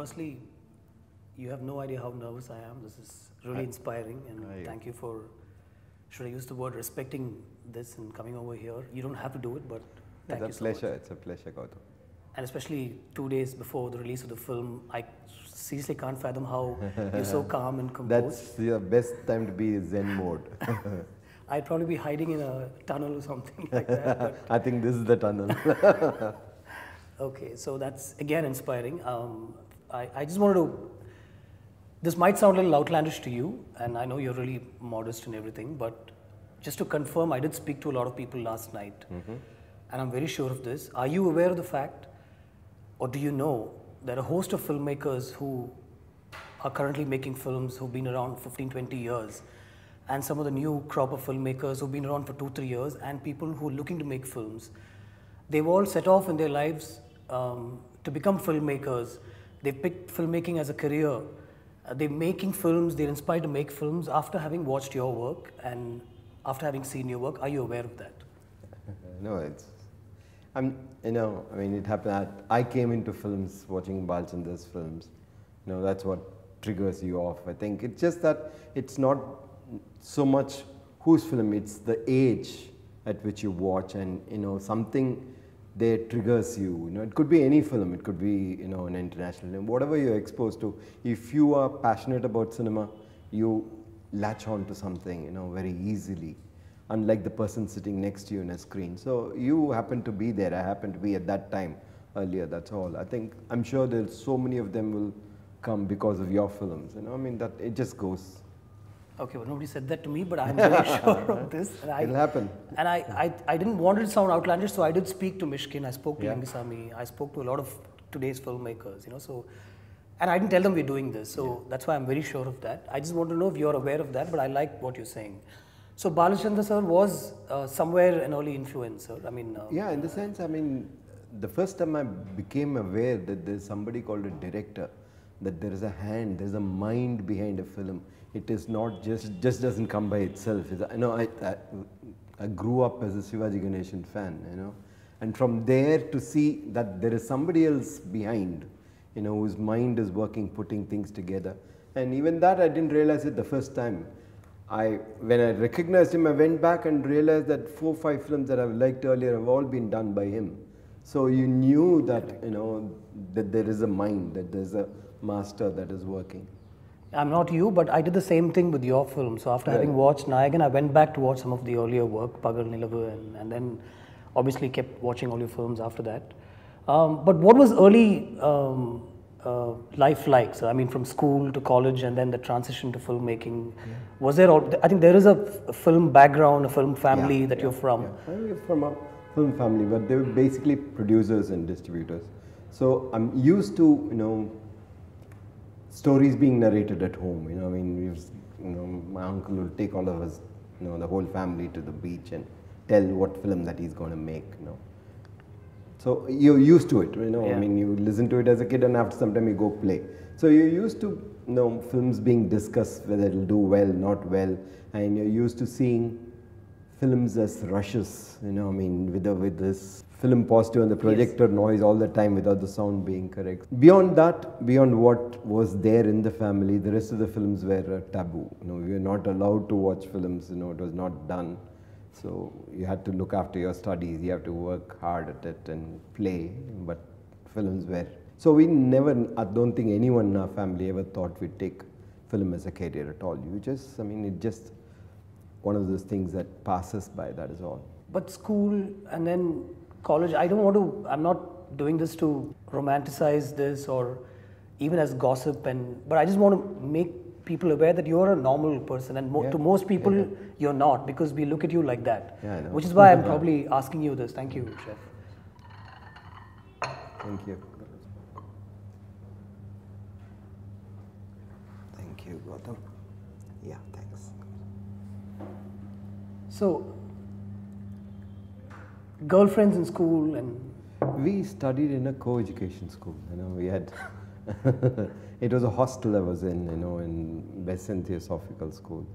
firstly, you have no idea how nervous I am. This is really inspiring, and thank you for, should I use the word, respecting this and coming over here. You don't have to do it, but thank you so much. It's a pleasure, Goutam. And especially 2 days before the release of the film, I seriously can't fathom how you're so calm and composed. That's the best time to be in Zen mode. I'd probably be hiding in a tunnel or something like that. But I think this is the tunnel. okay, so that's again inspiring. I just wanted to, this might sound a little outlandish to you, and I know you're really modest and everything, but just to confirm, I did speak to a lot of people last night, and I'm very sure of this. Are you aware of the fact, or do you know, there are a host of filmmakers who are currently making films who've been around 15, 20 years, and some of the new crop of filmmakers who've been around for 2, 3 years, and people who are looking to make films. They've all set off in their lives to become filmmakers. They've picked filmmaking as a career. They're making films, they're inspired to make films after having watched your work and after having seen your work. Are you aware of that? No, it happened. I came into films watching Balchandra's films. That's what triggers you off. I think it's just that it's not so much whose film, it's the age at which you watch, and something there triggers you. It could be any film, it could be an international film, whatever you're exposed to. If you are passionate about cinema, you latch on to something very easily, unlike the person sitting next to you in a screen. So you happen to be there, I happen to be at that time earlier, that's all. I'm sure there's so many of them will come because of your films, that it just goes. Okay, well, nobody said that to me, but I'm very sure of this. And it'll happen. And I didn't want it to sound outlandish, so I did speak to Mishkin, I spoke to Langisami, I spoke to a lot of today's filmmakers, so, and I didn't tell them we're doing this, so that's why I'm very sure of that. I just want to know if you're aware of that, but I like what you're saying. So Balachandra sir was somewhere an early influencer. Yeah, in the sense, the first time I became aware that there's somebody called a director, that there is a hand, there's a mind behind a film. It is not just doesn't come by itself. I grew up as a Shivaji Ganeshan fan, and from there to see that there is somebody else behind, whose mind is working, putting things together. And even that I didn't realize it the first time. When I recognized him, I went back and realized that 4 or 5 films that I've liked earlier have all been done by him. So you knew that, that there is a mind, that there's a master that is working. I'm not you, but I did the same thing with your film. So after having watched Nayagan, I went back to watch some of the earlier work, Pagal Nilavu, and then obviously kept watching all your films after that. But what was early life like? So, from school to college and then the transition to filmmaking. Was there, I think there is a film background, a film family that you're from. Yeah. I'm from a film family, but they were basically producers and distributors. So I'm used to, stories being narrated at home. My uncle will take all of us, the whole family to the beach and tell what film that he's going to make. So you're used to it. You listen to it as a kid, and after some time you go play. So you're used to films being discussed, whether it'll do well, not well, and you're used to seeing films as rushes. With this film positive and the projector noise all the time without the sound being correct. Beyond that, beyond what was there in the family, the rest of the films were taboo. We were not allowed to watch films. It was not done. So you had to look after your studies. You have to work hard at it and play. But films were. So we never. I don't think anyone in our family ever thought we'd take film as a career at all. You just. It's just one of those things that passes by. That is all. But school and then college, I'm not doing this to romanticize this or even as gossip, but I just want to make people aware that you're a normal person, and to most people you're not, because we look at you like that. Yeah, I know. Which is why I'm probably asking you this. Thank you, Chef. Thank you. Thank you, Goutam. Yeah, thanks. So, girlfriends in school and... We studied in a co-education school. We had... It was a hostel I was in Besant Theosophical School.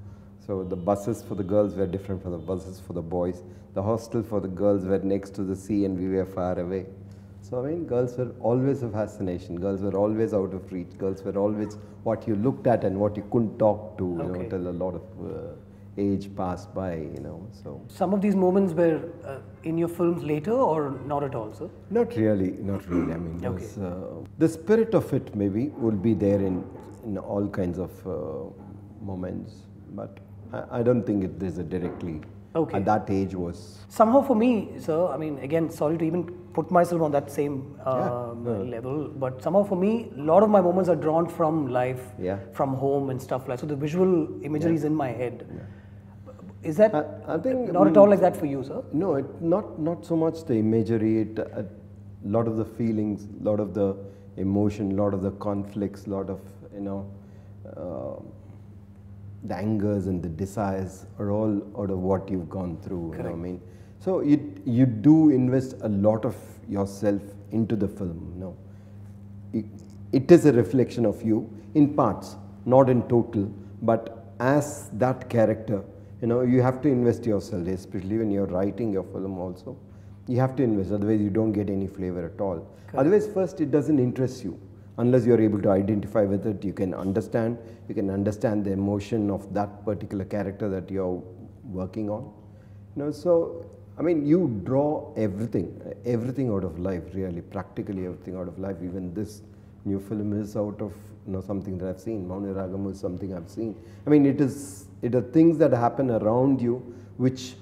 So the buses for the girls were different from the buses for the boys. The hostel for the girls were next to the sea and we were far away. So I mean, girls were always a fascination. Girls were always out of reach. Girls were always what you looked at and what you couldn't talk to. You know, till a lot of age passed by. You know, so some of these moments were in your films later, or not at all, sir? not really, not really. I mean, the spirit of it maybe will be there in all kinds of moments, but I don't think there's a directly. At that age was somehow for me, sir. I mean, again, sorry to even put myself on that same level, but somehow for me, a lot of my moments are drawn from life, from home and stuff like. So the visual imagery is in my head. Is that I think not at all like that for you, sir? No, not so much the imagery. A lot of the feelings, a lot of the emotion, a lot of the conflicts, a lot of the angers and the desires are all out of what you've gone through. You know what I mean? So you do invest a lot of yourself into the film. You know, it is a reflection of you in parts, not in total, but as that character. You know, you have to invest yourself, especially when you're writing your film also. You have to invest, otherwise you don't get any flavor at all. Otherwise, first it doesn't interest you. Unless you're able to identify with it, you can understand the emotion of that particular character that you're working on. You know, so I mean, you draw everything out of life, really, practically everything out of life. Even this new film is out of something that I've seen. Maniratnam is something I've seen. I mean, it are things that happen around you, which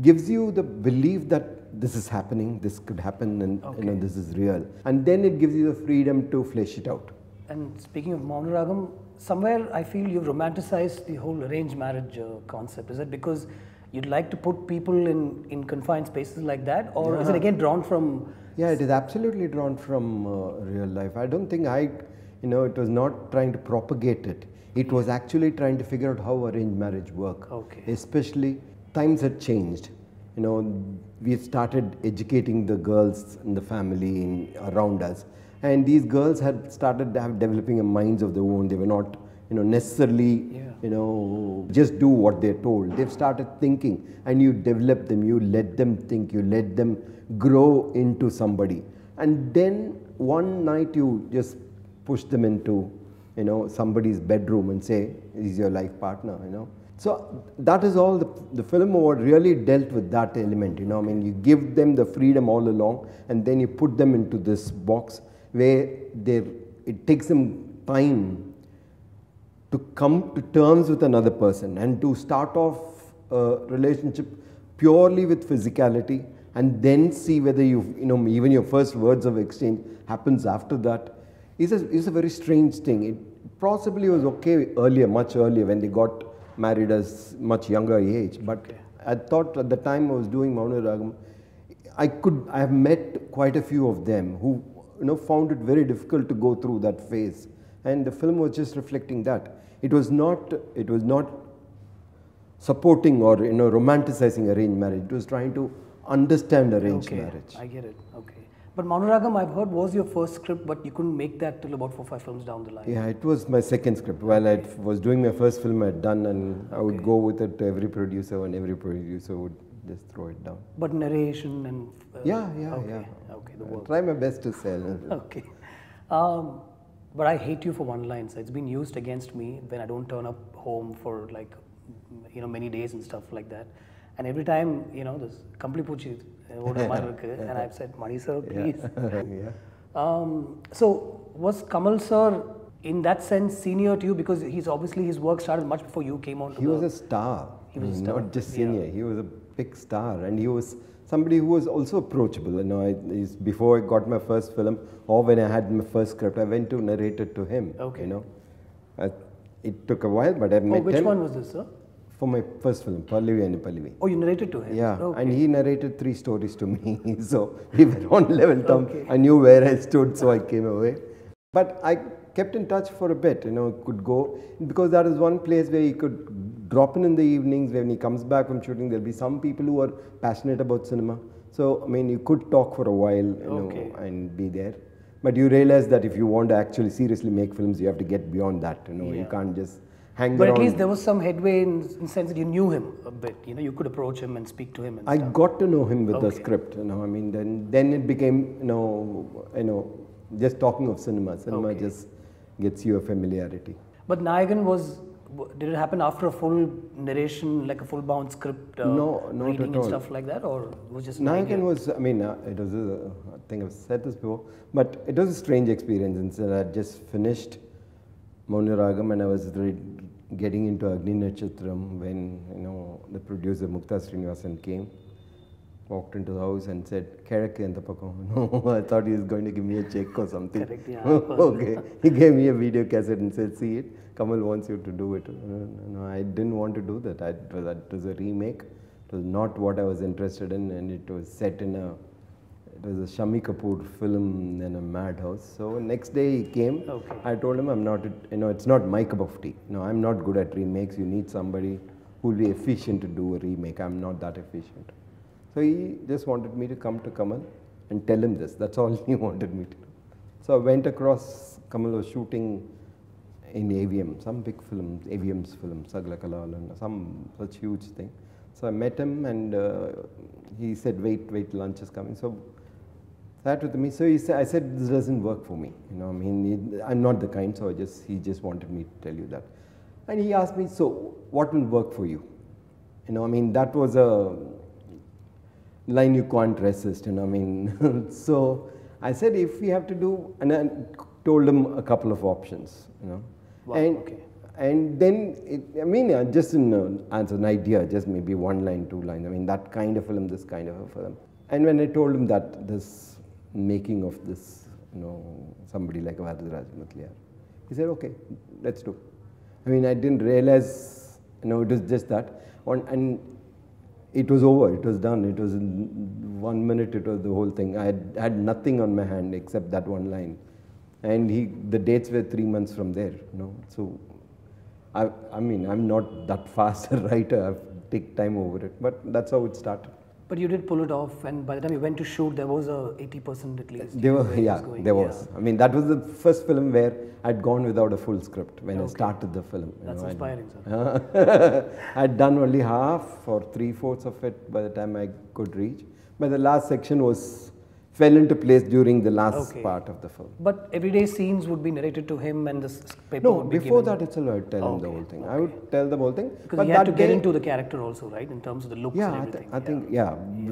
gives you the belief that this is happening, this could happen, and this is real. And then it gives you the freedom to flesh it out. And speaking of Maniratnam, somewhere I feel you've romanticized the whole arranged marriage concept. Is that because you'd like to put people in confined spaces like that, or is it again drawn from? Yeah, it is absolutely drawn from real life. I don't think it was not trying to propagate it. It was actually trying to figure out how arranged marriage work. Especially times had changed. You know, we started educating the girls in the family around us, and these girls had started developing a minds of their own. They were not, necessarily, just do what they're told. They've started thinking, and you develop them. You let them think. You let them grow into somebody, and then one night you just push them into, somebody's bedroom and say, "He's your life partner." So that is all the film really dealt with that element. I mean, you give them the freedom all along, and then you put them into this box where it takes them time to come to terms with another person and to start off a relationship purely with physicality, and then see whether even your first words of exchange happens after that is a very strange thing. It possibly was okay earlier, much earlier, when they got married as much younger age, but I thought at the time I was doing Maniratnam, I have met quite a few of them who found it very difficult to go through that phase, and the film was just reflecting that. It was not supporting or romanticizing arranged marriage. It was trying to understand arranged marriage. I get it. Okay. But Maniratnam, I've heard, was your first script, but you couldn't make that till about 4 or 5 films down the line. Yeah, it was my second script. While I was doing my first film, I'd done, and I would go with it to every producer, and every producer would just throw it down. But narration and... yeah. Okay, the work. Try my best to sell. Okay. But I hate you for one-liners. It's been used against me when I don't turn up home for many days and stuff like that. And every time, this Kampli Puchi, and I've said, Mani sir, please. So was Kamal sir, in that sense, senior to you? Because his work started much before you came on to He was a star. He was a star. Not just senior. He was a big star. And he was somebody who was also approachable. Before I got my first film, or when I had my first script, I went to narrate it to him. It took a while, but I met him. Which one was this, sir? For my first film, Pallavi and Pallavi. Oh, you narrated to him? Yeah, and he narrated 3 stories to me. So we were on level terms. I knew where I stood, so I came away. But I kept in touch for a bit, could go, because that is one place where he could drop in the evenings. When he comes back from shooting, there'll be some people who are passionate about cinema. So, I mean, you could talk for a while, and be there. But you realize that if you want to actually seriously make films, you have to get beyond that, You can't just hang But around. at least there was some headway in the sense that you knew him a bit. You know, you could approach him and speak to him and I stuff. got to know him with the Okay. script. You know, I mean, then it became just talking of cinema. Cinema Okay. just gets you a familiarity. But Nayagan was, did it happen after a full narration, like a full bound script No, not reading at and all. stuff like that, or was just an Nayagan idea? was, I mean, it was I think I've said this before, but it was a strange experience. Instead, I just finished Maunaragam and I was getting into Agni Natchatram when, the producer Mukta Srinivasan came, walked into the house and said, Kerakku enta pakkam. No, I thought he was going to give me a check or something. Correct, yeah. Okay. He gave me a video cassette and said, see it, Kamal wants you to do it. No, I didn't want to do that. It was a remake. It was not what I was interested in, and it was set in it was a Shami Kapoor film in a madhouse. So next day he came. Okay. I told him I'm not, it's not my cup of tea. I'm not good at remakes. You need somebody who will be efficient to do a remake. I'm not that efficient. So he just wanted me to come to Kamal and tell him this. That's all he wanted me to do. So I went across. Kamal was shooting in AVM, some big film, AVM's film, Sagla Kalalan, some such huge thing. So I met him and he said, wait, lunch is coming. So sat with me. So I said, this doesn't work for me. I'm not the kind, so he just wanted me to tell you that. And he asked me, so what will work for you? That was a line you can't resist, So I said, if we have to do, and I told him a couple of options, Wow, okay. And then, just as an idea, just maybe one line, two lines. That kind of film, this kind of a film. And when I told him that this making of this, somebody like Varadaraj Matliyar, he said, okay, let's do. I didn't realize, it was just that. And it was over, it was done. It was in 1 minute, it was the whole thing. I had nothing on my hand except that one line. And the dates were 3 months from there, So, I'm not that fast a writer. I've taken time over it, but that's how it started. But you did pull it off, and by the time you went to shoot, there was a 80% at least. There where it was going. there was. That was the first film where I'd gone without a full script when I started the film. That's inspiring, sir. I'd done only half or 3/4 of it by the time I could reach. But the last section fell into place during the last part of the film. But everyday scenes would be narrated to him, and the paper No, would be before given. that itself, I would tell him the whole thing. I would tell the whole thing. Because he had to get into the character also, right? In terms of the looks and everything. I think,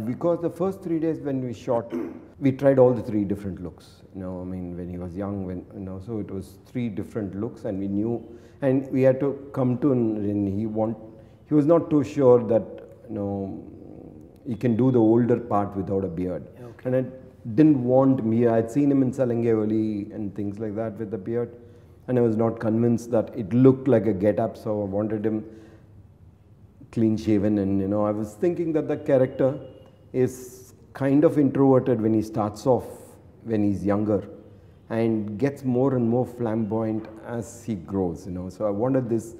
because the first 3 days when we shot, we tried all the 3 different looks. When he was young, so it was 3 different looks, and we knew, and we had to come to, and he was not too sure that, he can do the older part without a beard. Okay. And I didn't want me, I'd seen him in Salangevali and things like that with the beard, and I was not convinced that it looked like a get-up, so I wanted him clean shaven, and I was thinking that the character is kind of introverted when he starts off, when he's younger, and gets more and more flamboyant as he grows, So I wanted this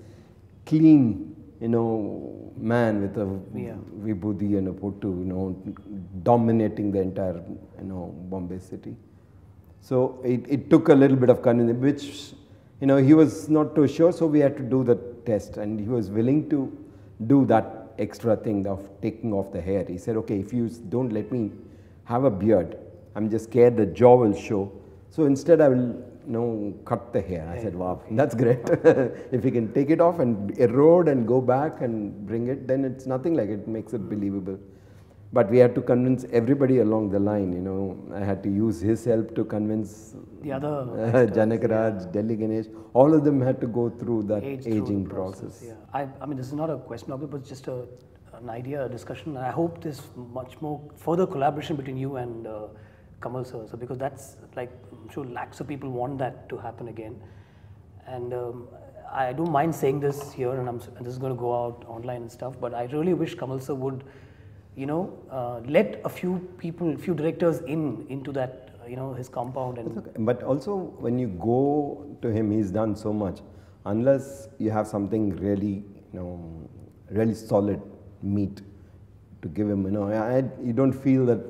clean, man with a vibhuti and a pottu, dominating the entire, Bombay city. So it took a little bit of convincing, which, he was not too sure, so we had to do the test, and he was willing to do that extra thing of taking off the hair. He said, okay, if you don't let me have a beard, I'm just scared the jaw will show. So instead I will, cut the hair. I said, wow, that's great. If you can take it off and erode and go back and bring it, then it's nothing like it makes it believable. But we had to convince everybody along the line, I had to use his help to convince the other Janak Raj, Delhi Ganesh, all of them had to go through that aging process. Yeah. This is not a question of it, but just an idea, a discussion. I hope there's much more further collaboration between you and Kamal sir. So because that's like, I'm sure lakhs of people want that to happen again. And I don't mind saying this here, and this is going to go out online and stuff, but I really wish Kamal sir would, let a few directors into that, his compound. And okay. But also when you go to him, he's done so much. Unless you have something really, really solid meat to give him. You don't feel that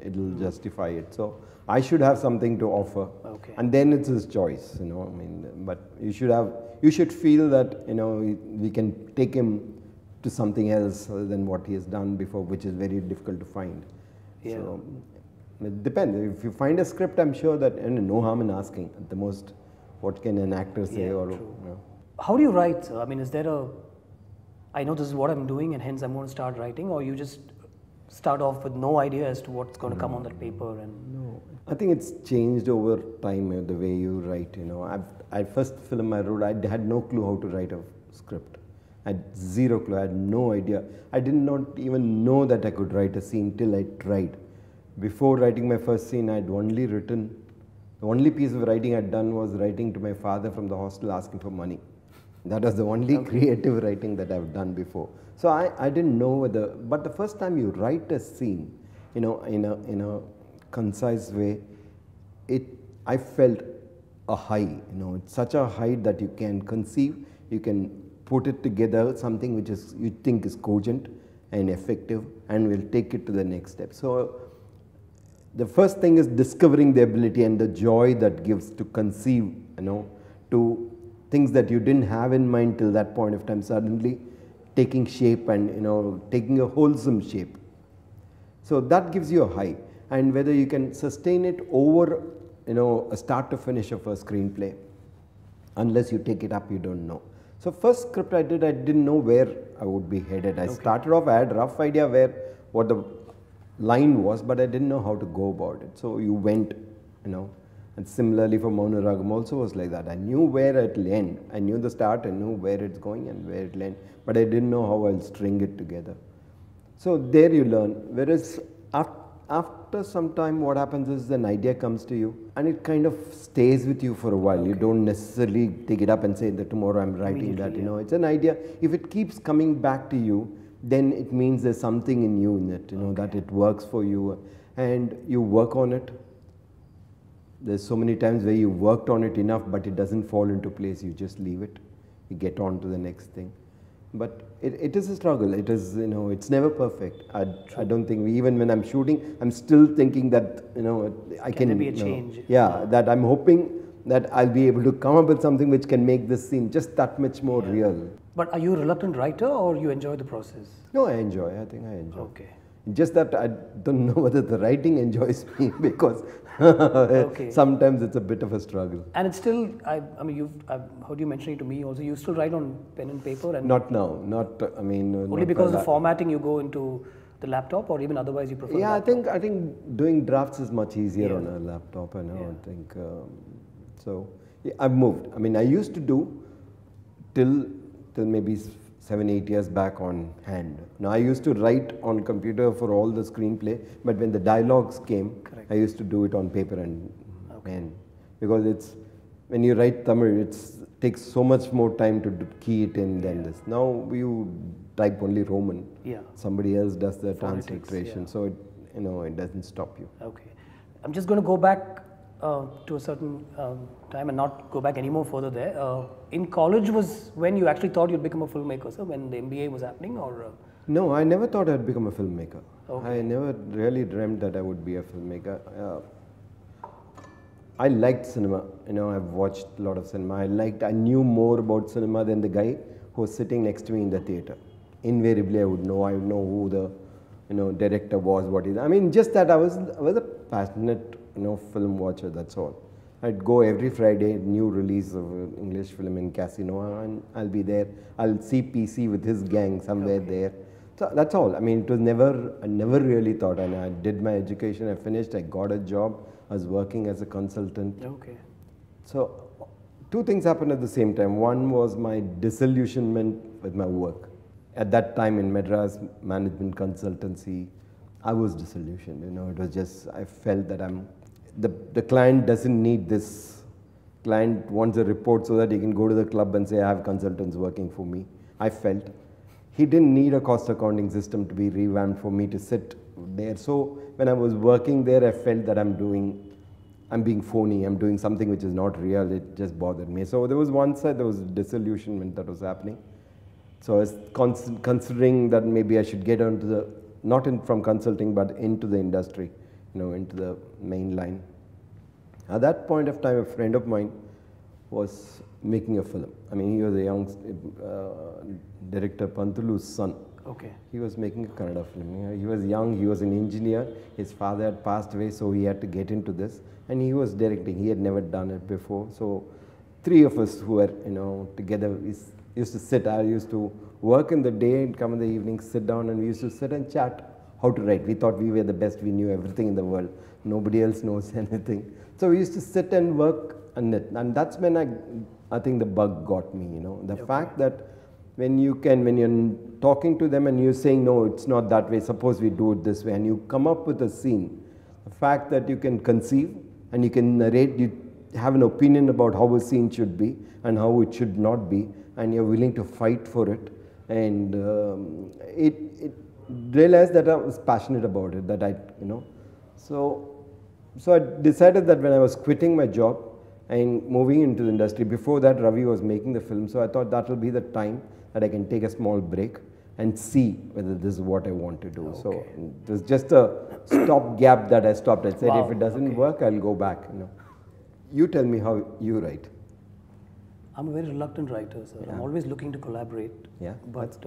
it'll justify it. So I should have something to offer, and then it's his choice. But you should feel that we can take him to something else other than what he has done before, which is very difficult to find. Yeah. So it depends. If you find a script, I'm sure that no harm in asking. At the most, what can an actor say? How do you write? I mean, is there I know this is what I'm doing and hence I'm going to start writing, or you just start off with no idea as to what's going to come on that paper? No, I think it's changed over time, the way you write. I first film I wrote, I had no clue how to write a script. I had zero clue. I had no idea. I did not even know that I could write a scene till I tried. Before writing my first scene, I had only written. The only piece of writing I'd done was writing to my father from the hostel asking for money. That was the only creative writing that I've done before. So I didn't know whether, but the first time you write a scene, in a concise way, I felt a high. It's such a high that you can conceive, you can put it together, something which you think is cogent and effective, and will take it to the next step. So the first thing is discovering the ability and the joy that gives to conceive, to things that you didn't have in mind till that point of time, suddenly taking shape and taking a wholesome shape. So that gives you a high, and whether you can sustain it over a start to finish of a screenplay, unless you take it up, you don't know. So first script I didn't know where I would be headed. I started off, I had a rough idea what the line was, but I didn't know how to go about it. So you went, and similarly for maniratnam also was like that. I knew where it'll end. I knew the start, I knew where it's going and where it'll end, but I didn't know how I'll string it together. So there you learn. Whereas after some time, what happens is an idea comes to you and it kind of stays with you for a while. You don't necessarily take it up and say that tomorrow I'm writing that. It's an idea. If it keeps coming back to you, then it means there's something in you in it, that it works for you, and you work on it. There's so many times where you worked on it enough, but it doesn't fall into place. You just leave it. You get on to the next thing. But it is a struggle. It is, it's never perfect. I don't think, even when I'm shooting, I'm still thinking that, I can there be a change? Yeah, that I'm hoping that I'll be able to come up with something which can make this scene just that much more real. But are you a reluctant writer, or you enjoy the process? No, I enjoy. I think I enjoy. Okay. Just that I don't know whether the writing enjoys me, because sometimes it's a bit of a struggle. And it's still, I've heard you mentioning it to me also, you still write on pen and paper? And not now, only because of the formatting you go into the laptop, or even otherwise you prefer? Yeah, I think doing drafts is much easier on a laptop. I think so. Yeah, I've moved. I used to do till maybe 7-8 years back on hand. Now I used to write on computer for all the screenplay, but when the dialogues came, I used to do it on paper and pen, because when you write Tamil, it takes so much more time to key it in than this. Now you type only Roman. Somebody else does the transliteration, so it doesn't stop you. Okay, I'm just going to go back to a certain time and not go back any more further there. In college was when you actually thought you'd become a filmmaker, sir, when the MBA was happening, or? No, I never thought I'd become a filmmaker. I never really dreamt that I would be a filmmaker. I liked cinema. I've watched a lot of cinema. I knew more about cinema than the guy who was sitting next to me in the theater. Invariably, I would know who the director was, what is. Just that I was a passionate film watcher. That's all. I'd go every Friday, new release of an English film in Casino, and I'll be there. I'll see PC with his gang somewhere there. So that's all. It was I never really thought, and I did my education, I finished, I got a job, I was working as a consultant. Okay. So two things happened at the same time. One was my disillusionment with my work. At that time in Madras Management Consultancy, I was disillusioned. It was just, I felt that the client doesn't need this. Client wants a report so that he can go to the club and say, I have consultants working for me. I felt he didn't need a cost accounting system to be revamped for me to sit there. So when I was working there, I felt that I'm being phony. I'm doing something which is not real. It just bothered me. So there was one side, there was disillusionment that was happening. So I was considering that maybe I should get onto the not from consulting, but into the industry, into the main line. At that point of time, a friend of mine was making a film. I mean, he was a young director, Pantulu's son. Okay. He was making a Kannada film. He was young, he was an engineer. His father had passed away, so he had to get into this. And he was directing. He had never done it before. So, three of us who were, together, we used to sit. I used to work in the day and come in the evening, sit down, and we used to sit and chat how to write. We thought we were the best. We knew everything in the world. Nobody else knows anything. So we used to sit and work on it. And that's when I think the bug got me, The fact that when you're talking to them and you're saying, no, it's not that way, suppose we do it this way, and you come up with a scene, the fact that you can conceive and you can narrate, you have an opinion about how a scene should be and how it should not be, and you're willing to fight for it, and it realized that I was passionate about it, that so I decided that when I was quitting my job and moving into the industry, before that Ravi was making the film, so I thought that will be the time that I can take a small break and see whether this is what I want to do. Okay. So it was just a stop gap that I stopped. I said, if it doesn't work, I'll go back. You tell me how you write. I'm a very reluctant writer, sir. Yeah. I'm always looking to collaborate. Yeah. But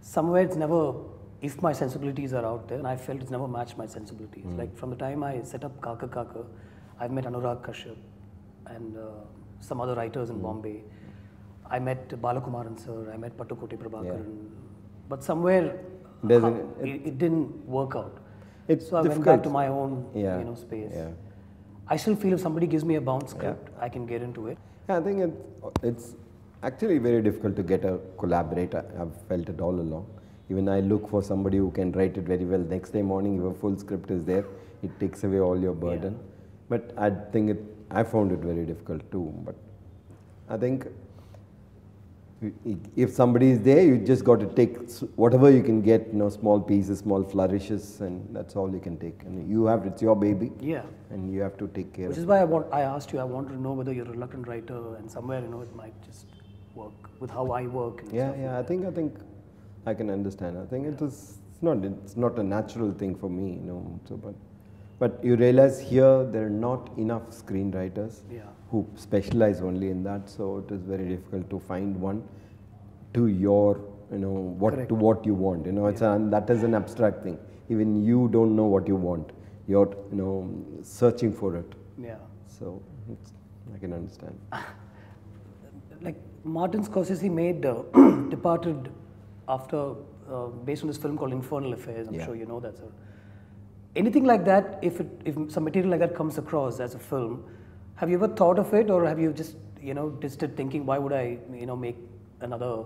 somewhere it's never, if my sensibilities are out there, and I felt it's never matched my sensibilities. Like from the time I set up Kaka Kaka, I've met Anurag Kashyap and some other writers in Bombay. I met Balakumaran sir, I met Pattukoti Prabhakaran, but somewhere it didn't work out. So I went back to my own space. Yeah. I still feel if somebody gives me a bound script, I can get into it. Yeah, I think it's actually very difficult to get a collaborator. I've felt it all along. Even I look for somebody who can write it very well. Next day morning, your full script is there. It takes away all your burden. Yeah. But I think I found it very difficult too. But I think if somebody is there, you just got to take whatever you can get, small pieces, small flourishes, and that's all you can take. And it's your baby. Yeah. And you have to take care of it. Which is why I asked you, I wanted to know whether you're a reluctant writer, and somewhere, it might just work with how I work. And yeah, yeah. I think I can understand. I think it's not a natural thing for me, but you realize here there are not enough screenwriters who specialize only in that, so it is very difficult to find one to your, what you want. That is an abstract thing. Even you don't know what you want. You're, searching for it. Yeah. So I can understand. Like Martin Scorsese made Departed after based on this film called Infernal Affairs. I'm sure you know that, sir. Anything like that, if some material like that comes across as a film, have you ever thought of it, or have you just just thinking, why would I make another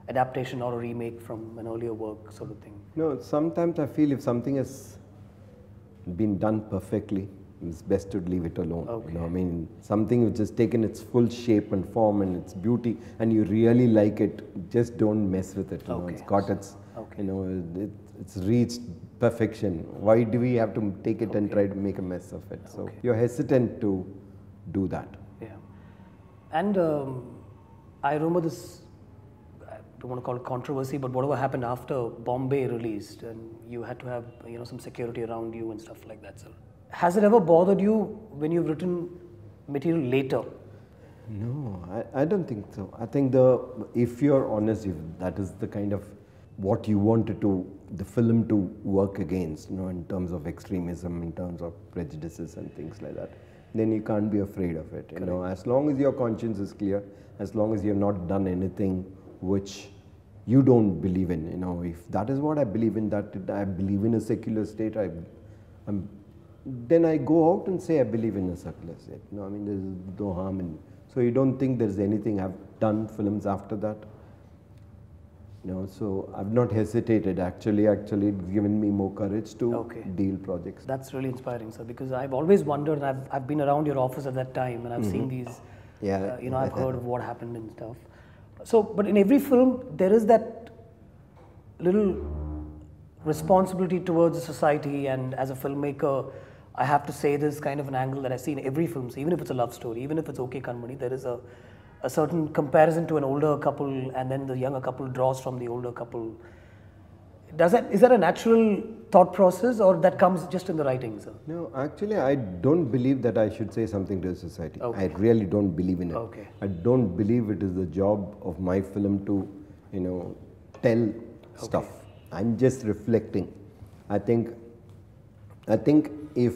adaptation or a remake from an earlier work, sort of thing? No, sometimes I feel if something has been done perfectly, it's best to leave it alone. Okay. Something which has taken its full shape and form and its beauty, and you really like it, just don't mess with it. It's got its, it's reached perfection. Why do we have to take it and try to make a mess of it? So you're hesitant to do that. Yeah. And I remember this, I don't want to call it controversy, but whatever happened after Bombay released, and you had to have some security around you and stuff like that, sir. Has it ever bothered you when you've written material later? No, I don't think so. I think if you're honest, that is the kind of what you wanted the film to work against, in terms of extremism, in terms of prejudices and things like that, then you can't be afraid of it. As long as your conscience is clear, as long as you have not done anything which you don't believe in, if that is what I believe in, that I believe in a secular state, then I go out and say I believe in a secular state. There's no harm in. So you don't think there's anything I've done films after that? So I've not hesitated. Actually, it's given me more courage to deal projects. That's really inspiring, sir, because I've always wondered, and I've been around your office at that time, and I've seen these, I've heard of what happened and stuff. So, but in every film, there is that little responsibility towards the society, and as a filmmaker, I have to say this kind of an angle that I see in every film. So even if it's a love story, even if it's Okay Kanmani, there is a certain comparison to an older couple, and then the younger couple draws from the older couple. Is that a natural thought process, or that comes just in the writing, sir? No, actually, I don't believe that I should say something to the society. Okay. I really don't believe in it. Okay. I don't believe it is the job of my film to, tell stuff. I'm just reflecting. I think if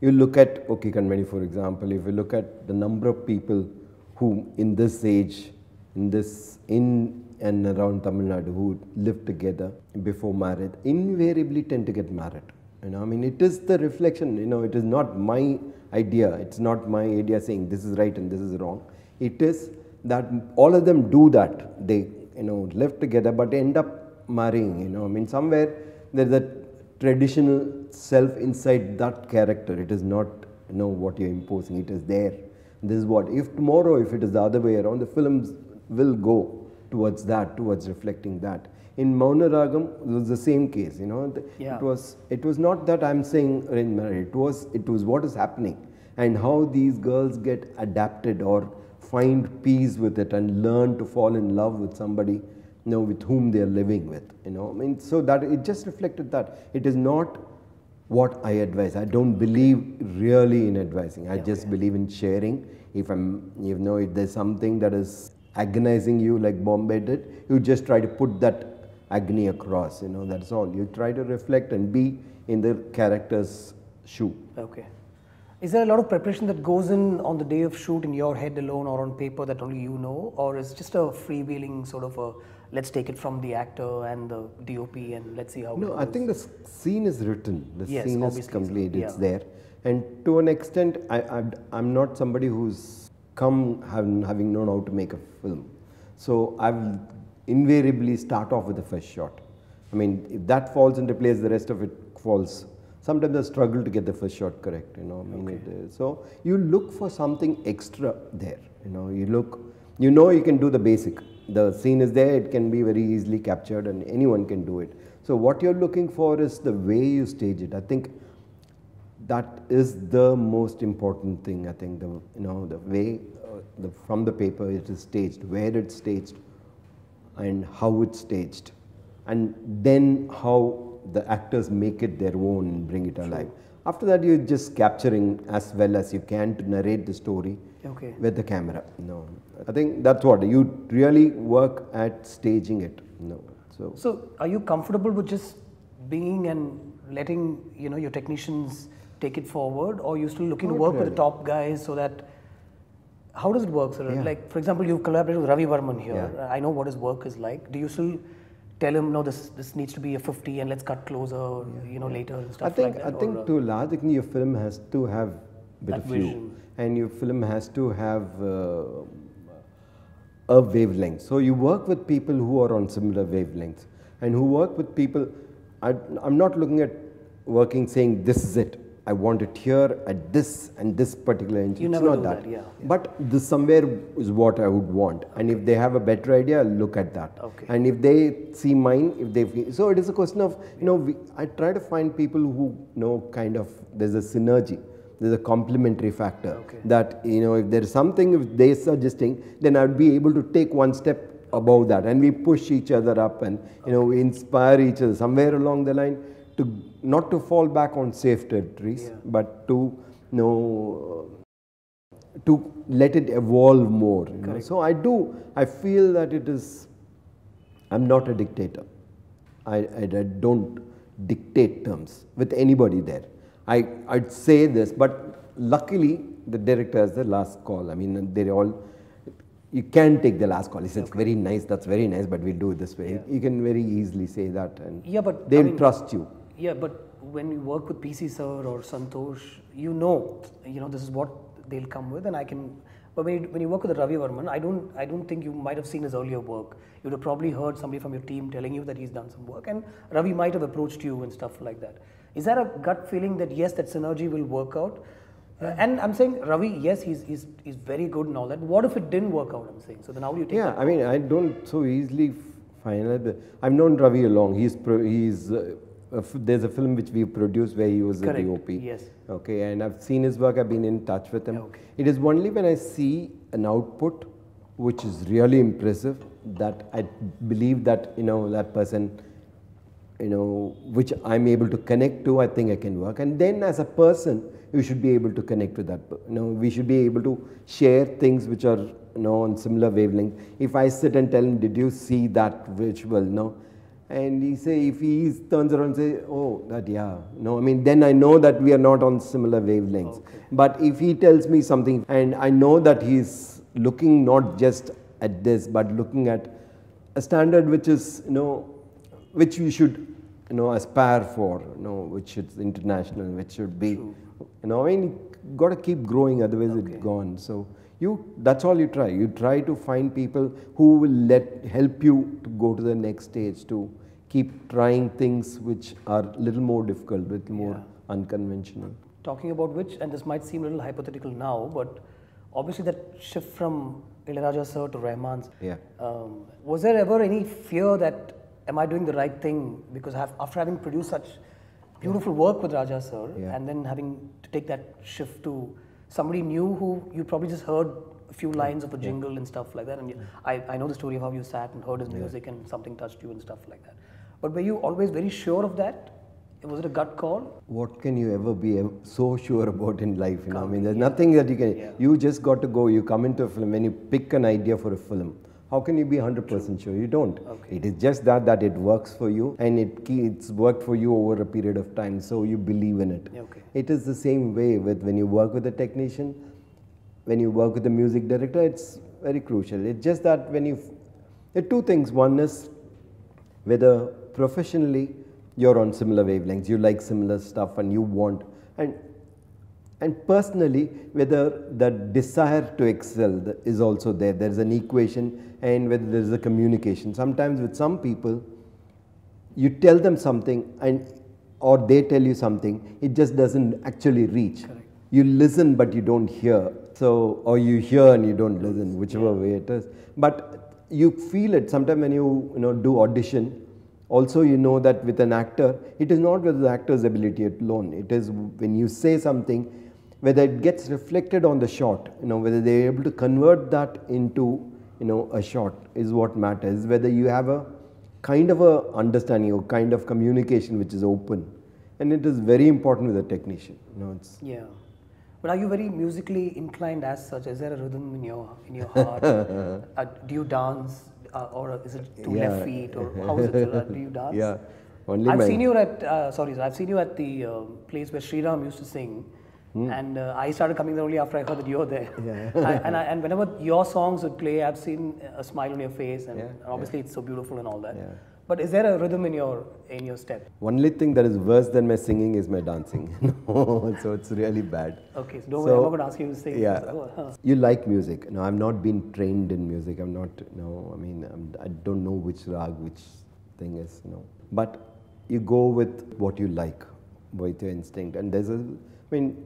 you look at Kanmani, for example, if you look at the number of people who in this age, in and around Tamil Nadu who live together before marriage, invariably tend to get married. It is the reflection, it is not my idea, it's not my idea saying this is right and this is wrong. It is that all of them do that. They, live together but end up marrying, somewhere there's a traditional self inside that character. It is not, what you're imposing, it is there. This is what, if tomorrow, if it is the other way around, the films will go towards that, towards reflecting that. In Maunaragam, it was the same case, Yeah. It was not that I'm saying arranged marriage, it was what is happening and how these girls get adapted or find peace with it and learn to fall in love with somebody, with whom they are living with, so that it just reflected that. It is not what I advise. I don't believe really in advising. I just believe in sharing. If there's something that is agonizing you like Bombay did, you just try to put that agony across, that's all. You try to reflect and be in the character's shoe. Okay. Is there a lot of preparation that goes in on the day of shoot in your head alone or on paper that only you know, or is it just a freewheeling sort of a, let's take it from the actor and the DOP and let's see how it goes? I think the scene is written. The scene is complete. So, it's there. And to an extent, I'm not somebody who's come having known how to make a film. So I've invariably start off with the first shot. If that falls into place, the rest of it falls. Sometimes I struggle to get the first shot correct, so you look for something extra there, you can do the basic. The scene is there, it can be very easily captured and anyone can do it. So what you're looking for is the way you stage it. I think that is the most important thing. I think the way from the paper it is staged, where it's staged and how it's staged, and then how the actors make it their own and bring it alive. After that, you're just capturing as well as you can to narrate the story with the camera. I think that's what you really work at staging it. So are you comfortable with just being and letting your technicians take it forward, or you still looking to work with the top guys so that? How does it work, sir? Yeah. Like, for example, you've collaborated with Ravi Varman here. Yeah. I know what his work is like. Do you still tell him, no, this needs to be a 50 and let's cut closer, later and stuff like that? I think to a large extent your film has to have a bit of you, and your film has to have a wavelength. So you work with people who are on similar wavelengths, and who work with people. I'm not looking at working saying this is it. I want it here at this and this particular inch. You never do that, yeah. But this somewhere is what I would want. And if they have a better idea, I'll look at that. Okay. And if they see mine, so it is a question of, I try to find people who there's a synergy, there's a complementary factor. Okay. That, if there is something, if they're suggesting, then I would be able to take one step above that. And we push each other up and, we inspire each other somewhere along the line. Not to fall back on safe territories, but to let it evolve more. So I feel that it is. I'm not a dictator. I don't dictate terms with anybody there. I'd say this, but luckily the director has the last call. They're all. You can take the last call. He says, very nice, that's very nice, but we'll do it this way. Yeah. You can very easily say that, and but they'll trust you. Yeah, but when you work with PC sir or Santosh, this is what they'll come with, and I can. But when you work with Ravi Varman, I don't think you might have seen his earlier work. You would have probably heard somebody from your team telling you that he's done some work, and Ravi might have approached you and stuff like that. Is there a gut feeling that yes, that synergy will work out? And I'm saying Ravi, yes, he's very good and all that. What if it didn't work out? I'm saying. So then how do you take that? I don't so easily finalize. I've known Ravi along. There's a film which we produced where he was Correct. the DOP. Yes. Okay, and I've seen his work. I've been in touch with him. Okay. It is only when I see an output which is really impressive that I believe that that person which I'm able to connect to, I think I can work. And then as a person, you should be able to connect with that. We should be able to share things which are, on similar wavelength. If I sit and tell him, did you see that visual? No. And if he turns around and say, oh, that, yeah. No, I mean, then I know that we are not on similar wavelengths. Okay. But if he tells me something and I know that he's looking not just at this, but looking at a standard which is, which we should, aspire for, which is international, which should be, True. I mean, you got to keep growing, otherwise Okay. it's gone. So that's all you try. You try to find people who will help you to go to the next stage, to keep trying things which are a little more difficult, a little more unconventional. Talking about which, and this might seem a little hypothetical now, but obviously that shift from Ilayaraja sir to Rahman's, was there ever any fear that, am I doing the right thing? Because after having produced such beautiful work with Raja sir, and then having to take that shift to somebody new who you probably just heard a few lines of a jingle and stuff like that, and I know the story of how you sat and heard his music and something touched you and stuff like that. But were you always very sure of that? Was it a gut call? What can you ever be so sure about in life? I mean, there's nothing that you can. You just got to go. You come into a film, when you pick an idea for a film, how can you be 100% sure? You don't. Okay. It is just that it works for you, and it's worked for you over a period of time, so you believe in it. Okay. It is the same way with when you work with a technician, when you work with a music director, it's very crucial. It's just that there are two things. One is whether professionally you're on similar wavelengths, you like similar stuff and you want, and personally whether the desire to excel is also there. There's an equation, and whether there's a communication. Sometimes with some people, you tell them something or they tell you something, it just doesn't actually reach. Correct. You listen but you don't hear. So, or you hear and you don't listen, whichever way it is. But you feel it sometimes when you do audition. Also, you know that with an actor, it is not with the actor's ability alone. It is when you say something, whether it gets reflected on the shot, whether they're able to convert that into, a shot is what matters. Whether you have a kind of a understanding or kind of communication which is open, and it is very important with a technician. Yeah. But are you very musically inclined as such? Is there a rhythm in your heart? Do you dance? Or is it two left feet, or how is it? Do you dance? Yeah, only I've seen you at I've seen you at the place where Sriram used to sing, and I started coming there only after I heard that you were there. And whenever your songs would play, I've seen a smile on your face, and obviously it's so beautiful and all that. Yeah. But is there a rhythm in your step? Only thing that is worse than my singing is my dancing. So it's really bad. Okay, so don't worry, I'm not going to ask you to sing. Yeah. You like music. No, I've not been trained in music. I'm not, I don't know which rag, which thing is, But you go with what you like, with your instinct. And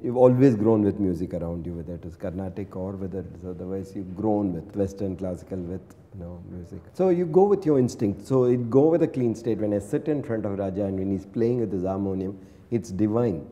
you've always grown with music around you, whether it is Carnatic or whether it is otherwise, you've grown with Western, classical, with music. So you go with your instinct. So it go with a clean state. When I sit in front of Raja and when he's playing with his harmonium, it's divine,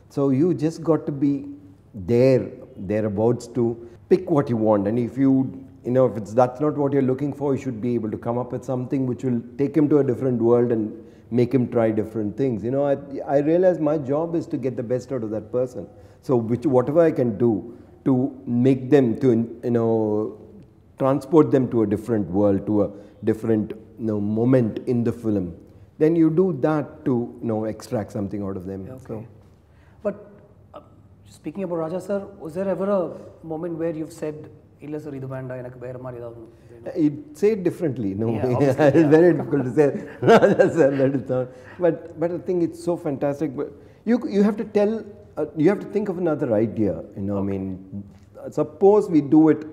So you just got to be thereabouts to pick what you want. And if if that's not what you're looking for, you should be able to come up with something which will take him to a different world and make him try different things. I realize my job is to get the best out of that person. So whatever I can do to make them, to transport them to a different world, to a different moment in the film, then you do that to extract something out of them. Okay. So. But speaking about Raja sir, was there ever a moment where you've said, "Illa sir, idu venda, enakku vera mari edavadhu"? Say it differently. It's very difficult to say. Raja sir, that is not. But I think it's so fantastic. But you have to tell. You have to think of another idea. I mean, suppose we do it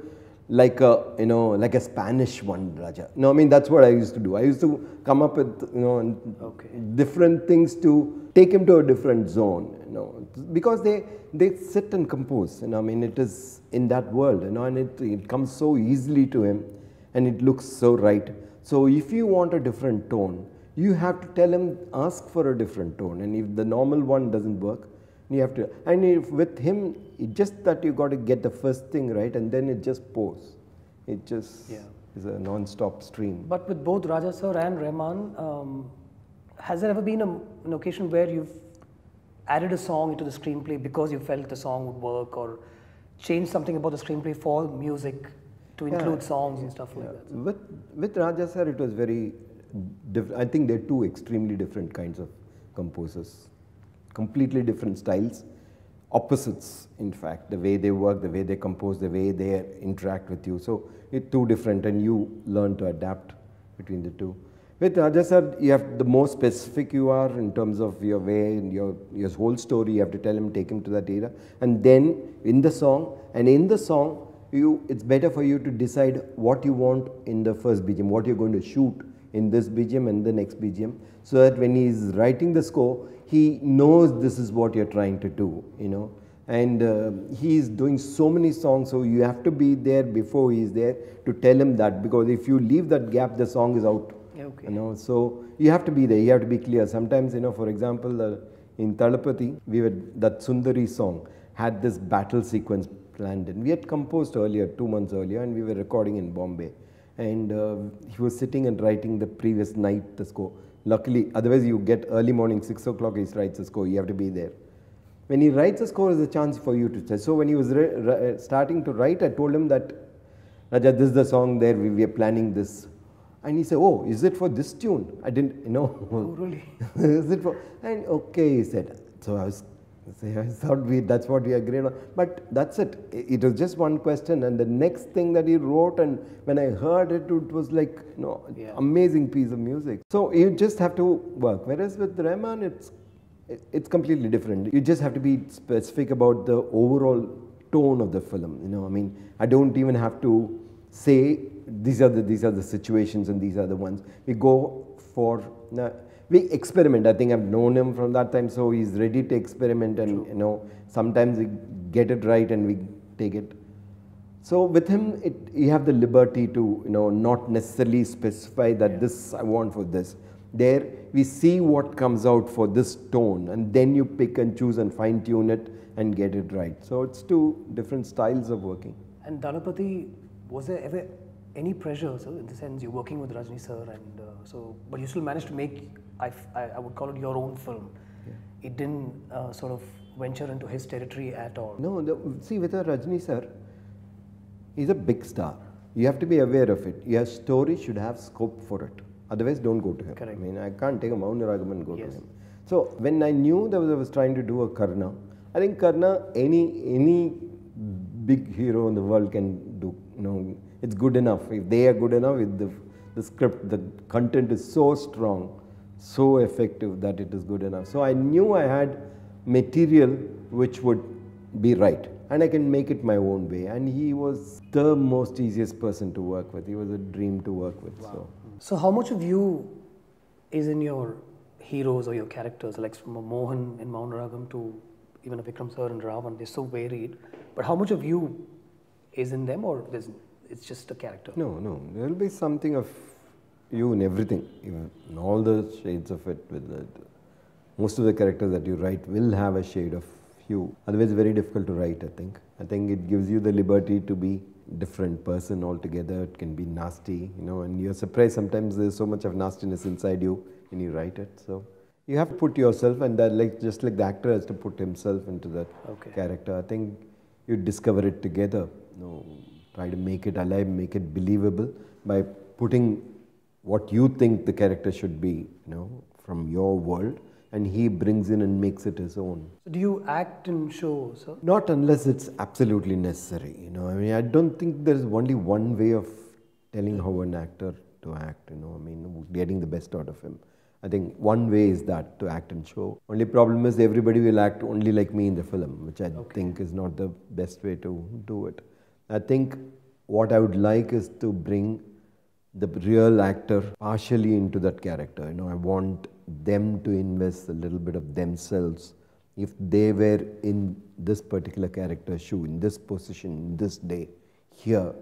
like a Spanish one, Raja. No, I mean that's what I used to do. I used to come up with different things to take him to a different zone. Because they sit and compose. I mean it is in that world. And it comes so easily to him, and it looks so right. So if you want a different tone, you have to tell him, ask for a different tone. And if the normal one doesn't work, you have to, and if with him, it's just that you got to get the first thing right, and then it just pours. It just is a non-stop stream. But with both Raja sir and Rahman, Has there ever been an occasion where you've added a song into the screenplay because you felt the song would work, or changed something about the screenplay for music to include songs and stuff like that? With Raja sir, it was very different. I think they're two extremely different kinds of composers, completely different styles, opposites in fact, the way they work, the way they compose, the way they interact with you. So it's two different, and you learn to adapt between the two. With Raja sir, you have the more specific you are in terms of your way and your whole story. You have to tell him, take him to that era, and then in the song, it's better for you to decide what you want in the first BGM, what you're going to shoot in this BGM and the next BGM, so that when he's writing the score, he knows this is what you're trying to do, you know. And he's doing so many songs, so you have to be there before he's there to tell him that, because if you leave that gap, the song is out. Okay. You know, so you have to be there, you have to be clear. Sometimes, you know, for example, in Talapati, that Sundari song had this battle sequence planned in. We had composed earlier, 2 months earlier, and we were recording in Bombay. And he was sitting and writing the previous night the score. Luckily, otherwise you get early morning, 6 o'clock, he writes the score, you have to be there. When he writes a score, there's a chance for you to say. So when he was starting to write, I told him that, Raja, this is the song there, we are planning this. And he said, oh, is it for this tune? I didn't, you know. Oh, really? Is it for, and okay, he said. So I thought that's what we agreed on. But that's it. It was just one question. And the next thing that he wrote, and when I heard it, it was like, you know, amazing piece of music. So you just have to work. Whereas with Rahman, it's completely different. You just have to be specific about the overall tone of the film. You know, I mean, I don't even have to say these are the situations and these are the ones. We go for, we experiment. I think I've known him from that time, so he's ready to experiment, and you know, sometimes we get it right and we take it. So with him, you have the liberty to, you know, not necessarily specify that this I want for this. There we see what comes out for this tone, and then you pick and choose and fine tune it and get it right. So it's two different styles of working. And Dalapati, was there ever any pressure, sir, in the sense you're working with Rajni sir, and but you still managed to make, I would call it your own film. Yeah. It didn't sort of venture into his territory at all. No, see, with a Rajni sir, he's a big star. You have to be aware of it. Your story should have scope for it. Otherwise, don't go to him. Correct. I mean, I can't take a Mauna Ragam and go to him. So when I knew that I was trying to do a Karna, I think Karna, any big hero in the world can do. You know, it's good enough. If they are good enough, if the script, the content is so strong, so effective that it is good enough. So I knew I had material which would be right, and I can make it my own way. And he was the most easiest person to work with. He was a dream to work with. Wow. So how much of you is in your heroes or your characters, like from Mohan in Maunaragam to even a Vikram sir and Ravan? They're so varied. But how much of you is in them, or it's just a character? No. There will be something of you in everything, even in all the shades of it. Most of the characters that you write will have a shade of you. Otherwise, it's very difficult to write, I think. I think it gives you the liberty to be different person altogether. It can be nasty, you know, and you're surprised sometimes there's so much of nastiness inside you when you write it. So you have to put yourself, and that, just like the actor has to put himself into that character. I think you discover it together. You know, try to make it alive, make it believable by putting what you think the character should be, you know, from your world, and he brings in and makes it his own. So do you act in shows, sir? Not unless it's absolutely necessary. You know, I mean, I don't think there is only one way of telling how an actor to act. You know, I mean, getting the best out of him. I think one way is that, to act in show. Only problem is everybody will act only like me in the film, which I think is not the best way to do it. I think what I would like is to bring the real actor partially into that character. You know, I want them to invest a little bit of themselves. If they were in this particular character's shoe, in this position, in this day, here,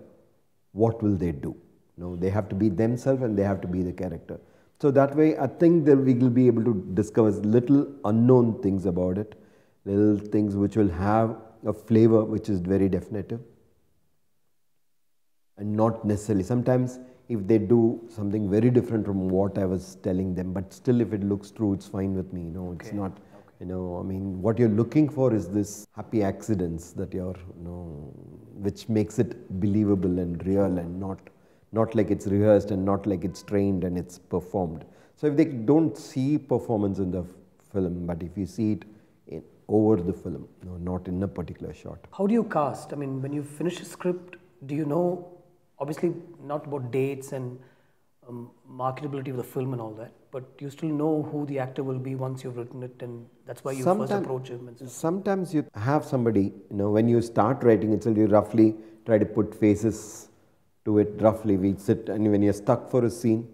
what will they do? You know, they have to be themselves and they have to be the character. So that way, I think that we will be able to discover little unknown things about it, little things which will have a flavor which is very definitive. And not necessarily. Sometimes if they do something very different from what I was telling them, but still if it looks true, it's fine with me. It's not, I mean, what you're looking for is this happy accidents that you're, which makes it believable and real and not like it's rehearsed and not like it's trained and it's performed. So if they don't see performance in the film, but if you see it over the film, not in a particular shot. How do you cast? I mean, when you finish a script, do you know, obviously not about dates and marketability of the film and all that, but you still know who the actor will be once you've written it, and that's why you first approach him. And sometimes you have somebody, when you start writing itself, you roughly try to put faces to it roughly. We sit, and when you're stuck for a scene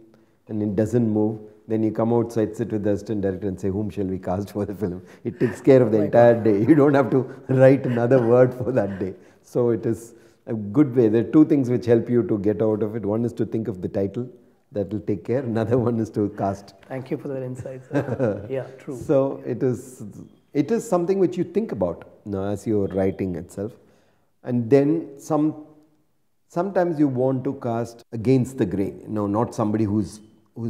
and it doesn't move, then you come outside, sit with the assistant director and say, whom shall we cast for the film? It takes care of the entire day. You don't have to write another word for that day. So it is a good way. There are two things which help you to get out of it. One is to think of the title. That will take care. Another one is to cast. Thank you for that insight, sir. Yeah, true. So it is something which you think about as you're writing itself. And then sometimes you want to cast against the grain. Not somebody who's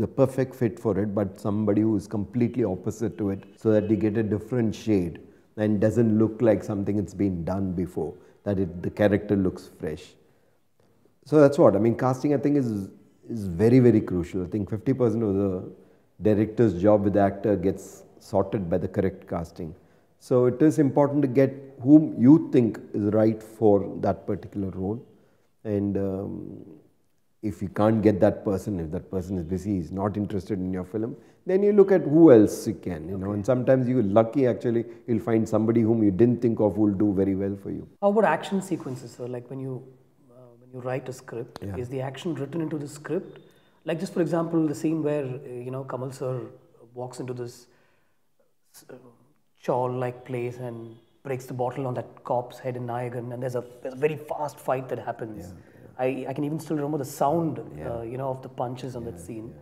a perfect fit for it, but somebody who's completely opposite to it, so that you get a different shade and doesn't look like something that's been done before, that the character looks fresh. So that's what, I mean, casting I think is very, very crucial. I think 50% of the director's job with the actor gets sorted by the correct casting. So it is important to get whom you think is right for that particular role. And if you can't get that person, if that person is busy, is not interested in your film, then you look at who else you can, and sometimes you're lucky actually, you'll find somebody whom you didn't think of who will do very well for you. How about action sequences, sir? Like when you write a script, is the action written into the script? Like just for example, the scene where, Kamal sir walks into this chawl-like place and breaks the bottle on that cop's head in Nayagan, and there's a very fast fight that happens. I can even still remember the sound, of the punches on that scene.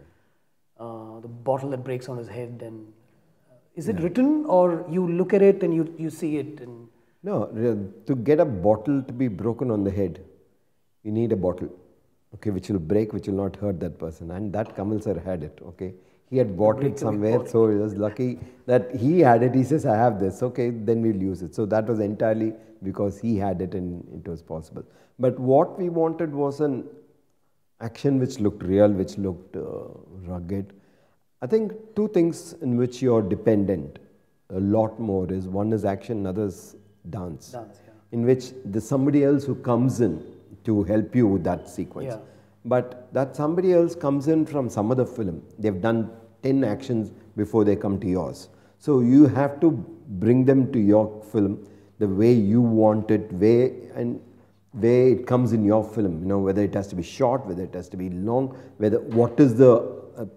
The bottle that breaks on his head. And is it written, or you look at it and you see it? And no, to get a bottle to be broken on the head, you need a bottle, which will break, which will not hurt that person. And that Kamal sir had it, He had bought it somewhere, so he was lucky that he had it. He says, I have this, then we'll use it. So that was entirely because he had it and it was possible. But what we wanted was an action which looked real, which looked rugged. I think two things in which you're dependent a lot more is, one is action, another is dance. In which there's somebody else who comes in to help you with that sequence. But that somebody else comes in from some other film. They've done 10 actions before they come to yours. So you have to bring them to your film the way you want it, way it comes in your film, whether it has to be short, whether it has to be long, what is the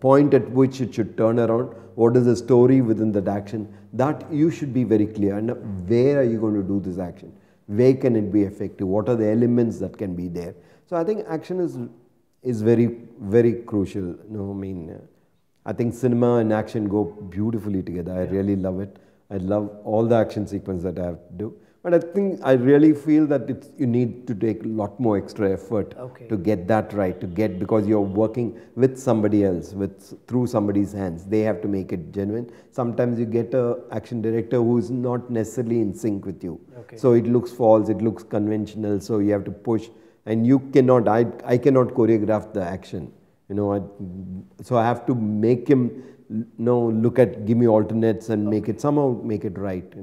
point at which it should turn around, what is the story within that action, that you should be very clear. And where are you going to do this action? Where can it be effective? What are the elements that can be there? So I think action is very, very crucial. I think cinema and action go beautifully together. I really love it. I love all the action sequences that I have to do. But I really feel that you need to take a lot more extra effort to get that right, because you're working with somebody else, through somebody's hands. They have to make it genuine. Sometimes you get an action director who's not necessarily in sync with you. So it looks false, it looks conventional, so you have to push. And you cannot, I cannot choreograph the action. So I have to make him give me alternates and somehow make it right.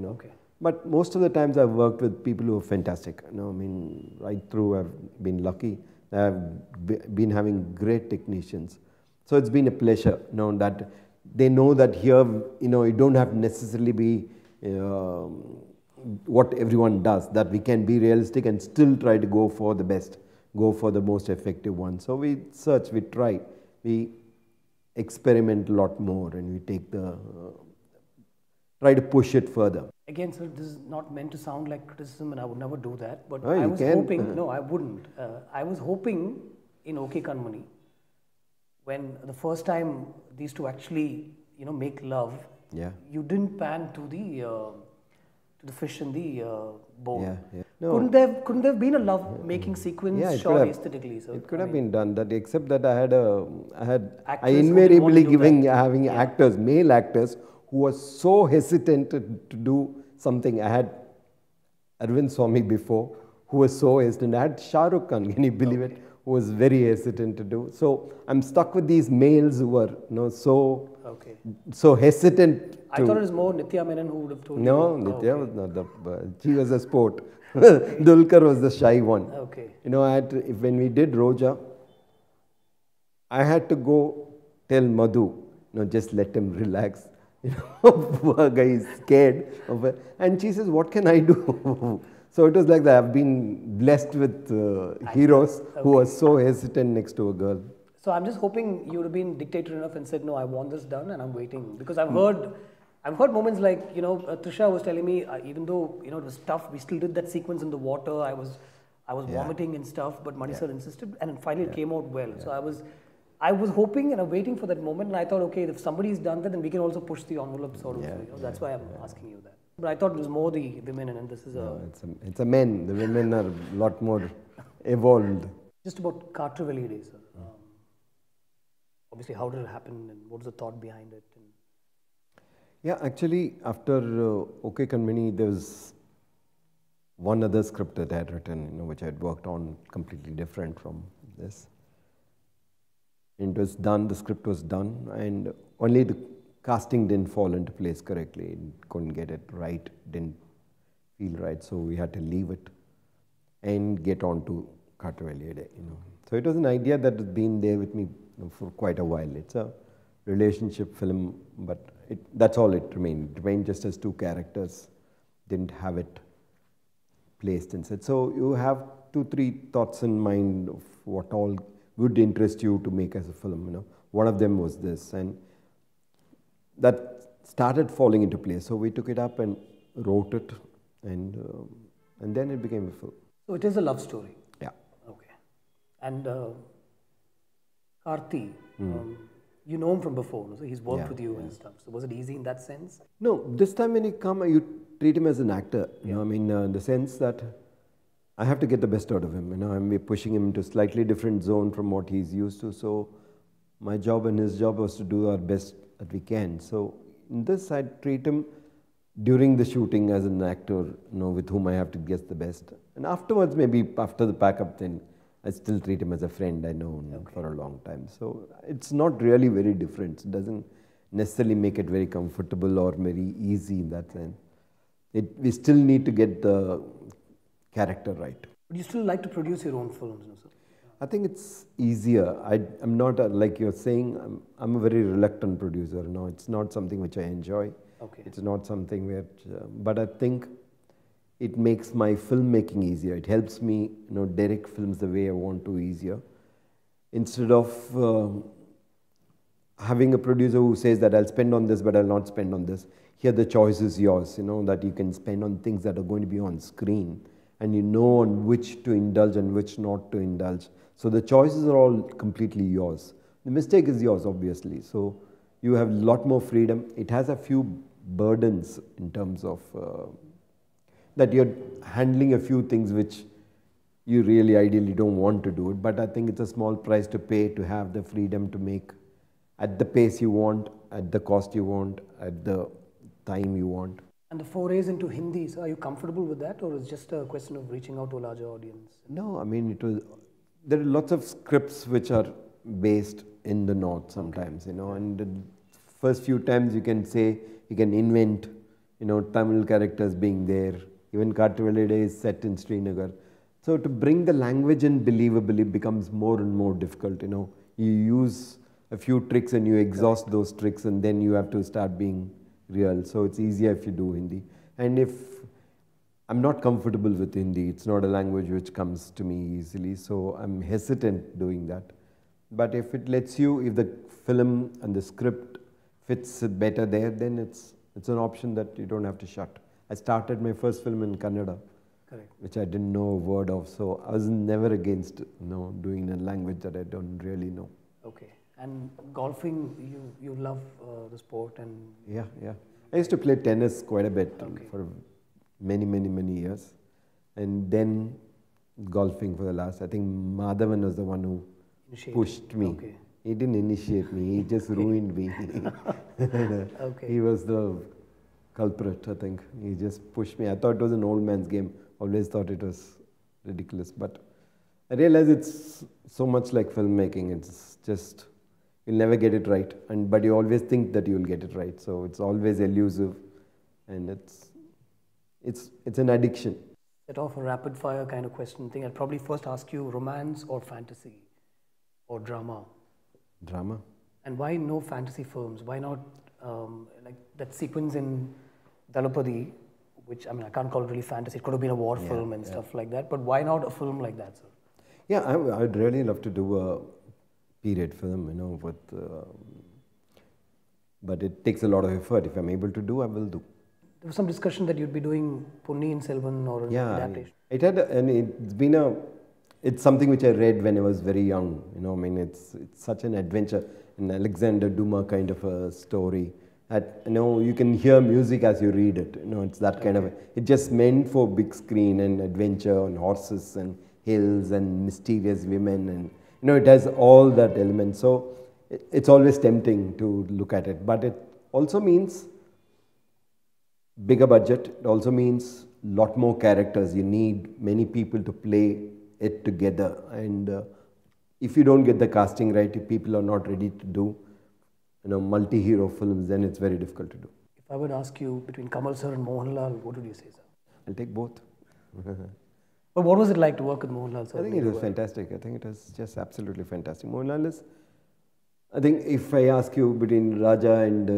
But most of the times I've worked with people who are fantastic. Right through I've been lucky. I've been having great technicians. So it's been a pleasure, that they know that here, you don't have to necessarily be what everyone does, that we can be realistic and still try to go for the best, go for the most effective one. So we search, we try, we experiment a lot more, and we try to push it further. Again, sir, this is not meant to sound like criticism, and I would never do that. But I was hoping, no, I wouldn't. I was hoping in OK Kanmani, when the first time these two actually, make love, you didn't pan to to the fish in the bowl. Yeah, yeah. No. Couldn't there have been a love making sequence Yeah, shot aesthetically? So it could have been done. That except that I Actors who didn't want invariably to do giving that. having actors, male actors, who were so hesitant to do something. I had Arvind Swamy before, who was so hesitant. I had Shah Rukh Khan, can you believe it, who was very hesitant to do. So I'm stuck with these males who were so hesitant. I thought it was more Nitya Menon who would have told you. No, Nitya was not the. She was a sport. Dulkar was the shy one. Okay. You know, when we did Roja, I had to go tell Madhu, just let him relax. You know, poor guy is scared of it. And she says, what can I do? So it was like that. I've been blessed with heroes who are so hesitant next to a girl. So I'm just hoping you would have been dictator enough and said, no, I want this done and I'm waiting. Because I've heard moments like, Trisha was telling me, even though, it was tough, we still did that sequence in the water. I was vomiting and stuff, but Mani sir insisted and finally it came out well. So I was hoping and waiting for that moment, and I thought, okay, if somebody's done that, then we can also push the envelope sort of. That's why I'm asking you that. But I thought it was more the women, and this is it's a men. The women are a lot more evolved. Just about Cartravelli days, sir. Obviously, how did it happen, and what was the thought behind it? Yeah, actually, after OK Kanmani, there was one other script that I had written, which I had worked on, completely different from this. It was done, the script was done, and only the casting didn't fall into place correctly. It couldn't get it right, didn't feel right, so we had to leave it and get on to Cartravelli Day. So it was an idea that has been there with me for quite a while. It's a relationship film, but that's all it remained. It remained just as two characters, didn't have it placed inside. So you have 2-3 thoughts in mind of what all would interest you to make as a film. One of them was this, and that started falling into place. So we took it up and wrote it, and then it became a film. So it is a love story. Yeah. Okay. And Karthi, you know him from before, so he's worked with you and stuff. So was it easy in that sense? No, this time when you come, you treat him as an actor. In the sense that I have to get the best out of him. I'm pushing him into a slightly different zone from what he's used to. So my job and his job was to do our best that we can. So in this, I treat him during the shooting as an actor, with whom I have to get the best. And afterwards, maybe after the pack-up, then I still treat him as a friend I know for a long time. So it's not really very different. It doesn't necessarily make it very comfortable or very easy in that sense. We still need to get the character right. Would you still like to produce your own films, sir? I think it's easier. I'm not, like you're saying, I'm a very reluctant producer. It's not something which I enjoy. Okay. It's not something which, but I think it makes my filmmaking easier. It helps me, direct films the way I want to easier. Instead of having a producer who says that I'll spend on this, but I'll not spend on this. Here the choice is yours, that you can spend on things that are going to be on screen. And you know on which to indulge and which not to indulge. So the choices are all completely yours. The mistake is yours, obviously. So you have a lot more freedom. It has a few burdens in terms of that you're handling a few things which you really ideally don't want to do it. But I think it's a small price to pay to have the freedom to make at the pace you want, at the cost you want, at the time you want. And the forays into Hindi, so are you comfortable with that, or is it just a question of reaching out to a larger audience? No, there are lots of scripts which are based in the north sometimes, and the first few times you can invent, Tamil characters being there. Even Cartravelli Day is set in Srinagar. So to bring the language in believably becomes more and more difficult, You use a few tricks and you exhaust those tricks, and then you have to start being real. So it's easier if you do Hindi. And if I'm not comfortable with Hindi, it's not a language which comes to me easily, so I'm hesitant doing that. But if it lets you, if the film and the script fits better there, then it's an option that you don't have to shut. I started my first film in Kannada, which I didn't know a word of, so I was never against doing a language that I don't really know. Okay. And golfing, you love the sport and... Yeah. I used to play tennis quite a bit for many years. And then golfing for the last, I think Madhavan was the one who pushed me. Okay. He didn't initiate me, he just ruined me. Okay. He was the culprit, I think. He just pushed me. I thought it was an old man's game. Always thought it was ridiculous. But I realized it's so much like filmmaking. It's just, you'll never get it right. But you always think that you'll get it right. So it's always elusive. And it's an addiction. Set off a rapid fire kind of question thing. I'd probably first ask you romance or fantasy or drama. Drama. And why no fantasy films? Why not like that sequence in Dalapadi, which, I mean, I can't call it really fantasy. It could have been a war film and stuff like that. But why not a film like that, sir? Yeah, I'd really love to do a period film, with, but it takes a lot of effort. If I'm able to do, I will do. There was some discussion that you'd be doing Ponniyin Selvan or an adaptation. It's something which I read when I was very young. It's such an adventure, an Alexander Dumas kind of a story. That you can hear music as you read it. It's that kind of. It's just meant for big screen and adventure and horses and hills and mysterious women, and it has all that element. So it's always tempting to look at it, but it also means bigger budget. It also means lot more characters. You need many people to play it together, and if you don't get the casting right, if people are not ready to do multi-hero films, then it's very difficult to do. If I would ask you between Kamal sir and Mohanlal, what would you say, sir? I'll take both. But what was it like to work with Mohanlal, sir? I think it was fantastic. I think it was just absolutely fantastic. Mohanlal is, I think if I ask you between Raja and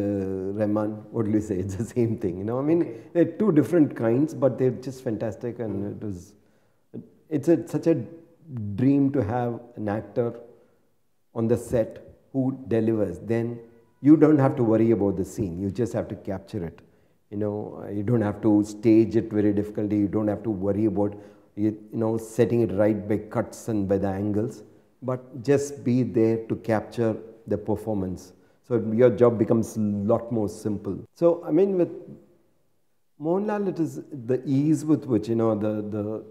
Rahman, what will you say? It's the same thing. They're two different kinds, but they're just fantastic, and it's such a dream to have an actor on the set who delivers. Then you don't have to worry about the scene. You just have to capture it. You don't have to stage it very difficultly. You don't have to worry about setting it right by cuts and by the angles, but just be there to capture the performance. So your job becomes a lot more simple. So with Mohanlal, it is the ease with which the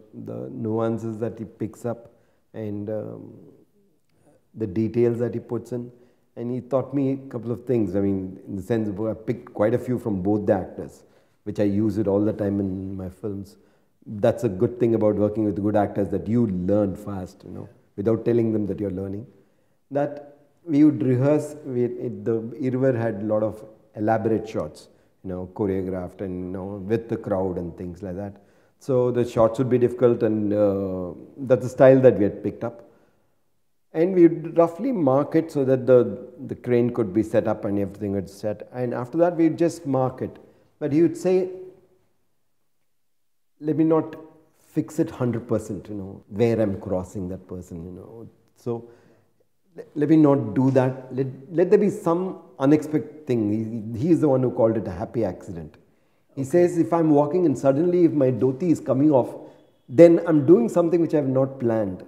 nuances that he picks up, and the details that he puts in. And he taught me a couple of things. In the sense of I picked quite a few from both the actors, which I use it all the time in my films. That's a good thing about working with good actors, that you learn fast, without telling them that you're learning. That we would rehearse, the Irver had a lot of elaborate shots, choreographed and with the crowd and things like that. So the shots would be difficult, and that's the style that we had picked up. And we would roughly mark it so that the crane could be set up and everything would set. And after that, we'd just mark it. But he would say, let me not fix it 100%, where I'm crossing that person, So let me not do that. Let there be some unexpected thing. He is the one who called it a happy accident. He says, if I'm walking and suddenly if my dhoti is coming off, then I'm doing something which I have not planned,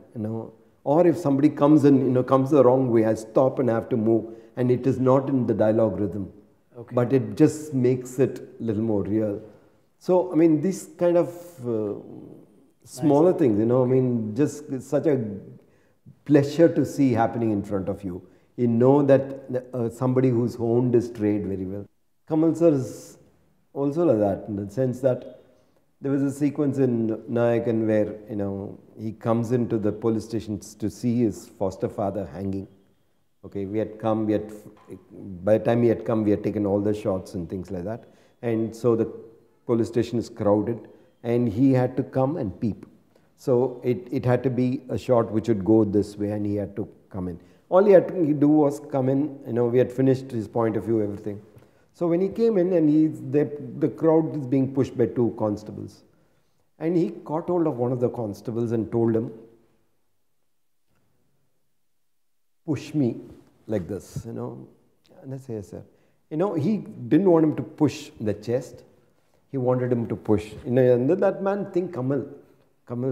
Or if somebody comes in, comes the wrong way, I stop and I have to move, and it is not in the dialogue rhythm. Okay. But it just makes it a little more real. So, these kind of smaller things, just such a pleasure to see happening in front of you. You know that somebody who's honed his trade very well. Kamal sir is also like that, in the sense that there was a sequence in Nayakan where, he comes into the police station to see his foster father hanging. Okay, by the time he had come, we had taken all the shots and things like that. And so the police station is crowded, and he had to come and peep. So it had to be a shot which would go this way, and he had to come in. All he had to do was come in, we had finished his point of view, everything. So when he came in, and the crowd is being pushed by two constables. And he caught hold of one of the constables and told him, push me like this, And I say, yes, sir. He didn't want him to push the chest. He wanted him to push. And then that man think Kamal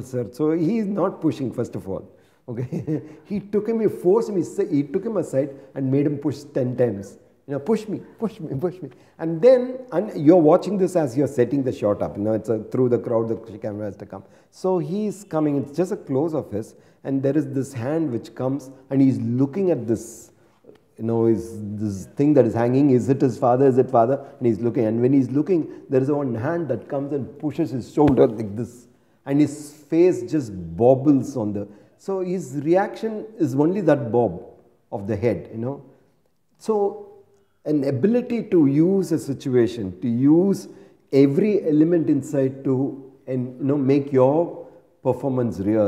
sir. So he is not pushing, first of all. Okay. He took him aside and made him push 10 times. push me, push me, push me. And then, and you're watching this as you're setting the shot up, it's through the crowd, the camera has to come. So he's coming, it's just a close of his, and there is this hand which comes, and he's looking at this, is this thing that is hanging, is it his father, is it father? And he's looking, and when he's looking, there is one hand that comes and pushes his shoulder like this, and his face just bobbles on the, so his reaction is only that bob of the head, So, an ability to use a situation, to use every element inside to make your performance real,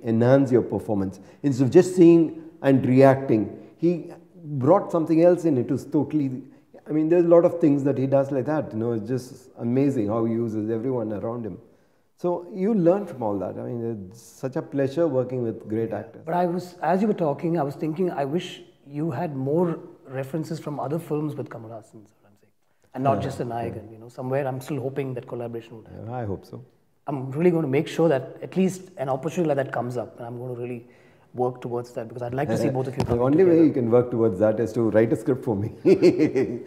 enhance your performance. Instead of just seeing and reacting, he brought something else in. It was totally, there's a lot of things that he does like that. It's just amazing how he uses everyone around him. So you learn from all that. It's such a pleasure working with great actors. But as you were talking, I was thinking, I wish you had more references from other films with Kamal Haasan, is what I'm saying. And not just a Nayagan, somewhere I'm still hoping that collaboration would happen. I hope so. I'm really going to make sure that at least an opportunity like that comes up, and I'm going to really work towards that, because I'd like to see both of you come together. The only way you can work towards that is to write a script for me. The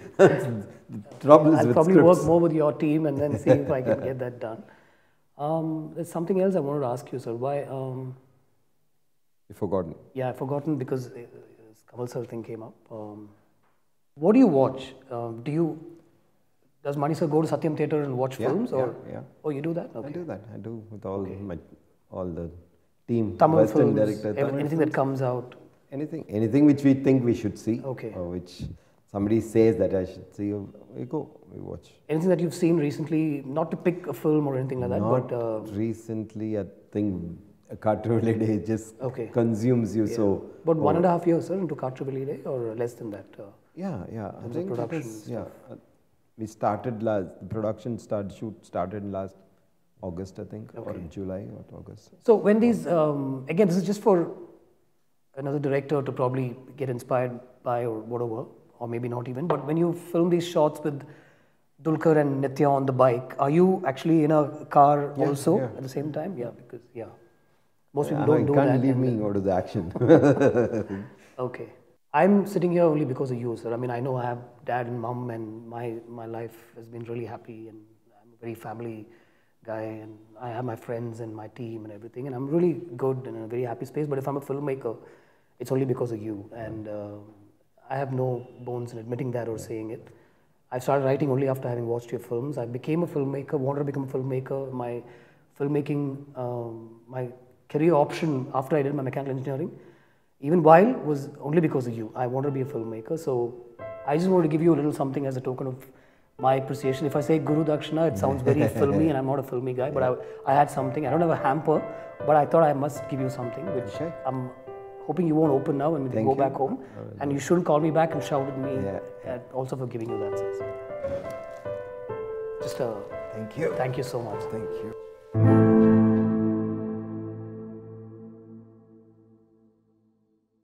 trouble is I'll with probably scripts. work more with your team and then see if I can get that done. There's something else I wanted to ask you, sir. Why? You've forgotten. Yeah, I've forgotten because Kamal sir thing came up. What do you watch? Does Mani sir go to Satyam Theatre and watch films? Yeah. Oh, you do that? Okay. I do that. I do with all the team, Tamil Western films, director. anything that comes out. Anything which we think we should see. Okay. Or which somebody says that I should see, we watch. Anything that you've seen recently, not to pick a film or anything like that, but recently, I think Cartrovali Day just consumes you. So, but 1.5 years, sir, into Cartrovali Day, or less than that? Yeah. I think production. We started the production started last August, I think, or July or August. So when these, again, this is just for another director to probably get inspired by or whatever, or maybe not even, but when you film these shots with Dulquer and Nitya on the bike, are you actually in a car also at the same time? Yeah, because, most people don't do that. You can't leave me go to the action. Okay. I'm sitting here only because of you, sir. I know I have dad and mom, and my life has been really happy, and I'm a very family guy, and I have my friends and my team and everything, and I'm really good and in a very happy space. But if I'm a filmmaker, it's only because of you, and I have no bones in admitting that or saying it. I started writing only after having watched your films. I became a filmmaker, wanted to become a filmmaker. My filmmaking, my career option after I did my mechanical engineering, even while, was only because of you. I wanted to be a filmmaker, so I just wanted to give you a little something as a token of my appreciation. If I say Guru Dakshina, it sounds very filmy, and I'm not a filmy guy, but I had something. I don't have a hamper, but I thought I must give you something, which I'm hoping you won't open now and we go back home. And you shouldn't call me back and shout at me, also for giving you that. Just thank you. Thank you so much. Thank you.